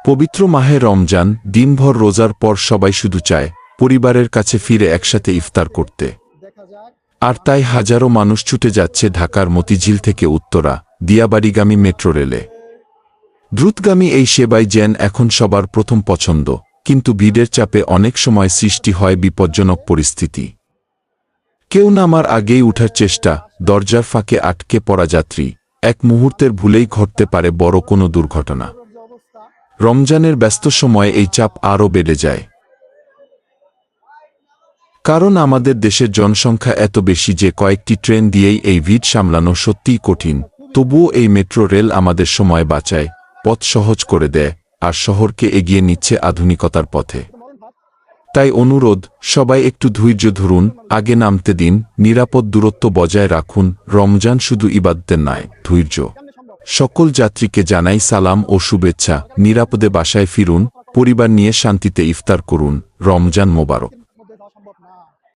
পবিত্র মাহে রমজান, দিনভর রোজার পর সবাই শুধু চায় পরিবারের কাছে ফিরে একসাথে ইফতার করতে। আর তাই হাজারো মানুষ ছুটে যাচ্ছে ঢাকার মতিঝিল থেকে উত্তরা, দিয়াবাড়িগামী মেট্রো রেলে। দ্রুতগামী এই সেবাই যেন এখন সবার প্রথম পছন্দ, কিন্তু ভিড়ের চাপে অনেক সময় সৃষ্টি হয় বিপজ্জনক পরিস্থিতি। কেউ নামার আগেই উঠার চেষ্টা, দরজার ফাঁকে আটকে পড়া যাত্রী, এক মুহূর্তের ভুলেই ঘটতে পারে বড় কোনো দুর্ঘটনা। রমজানের ব্যস্ত সময়ে এই চাপ আরও বেড়ে যায়। কারণ আমাদের দেশের জনসংখ্যা এত বেশি যে কয়েকটি ট্রেন দিয়েই এই ভিড় সামলানো সত্যিই কঠিন। তবুও এই মেট্রো রেল আমাদের সময় বাঁচায়, পথ সহজ করে দেয়, আর শহরকে এগিয়ে নিচ্ছে আধুনিকতার পথে। তাই অনুরোধ, সবাই একটু ধৈর্য ধরুন, আগে নামতে দিন, নিরাপদ দূরত্ব বজায় রাখুন। রমজান শুধু ইবাদতের নয়, ধৈর্য। সকল যাত্রীকে জানাই সালাম ও শুভেচ্ছা। নিরাপদে বাসায় ফিরুন, পরিবার নিয়ে শান্তিতে ইফতার করুন। রমজান মোবারক।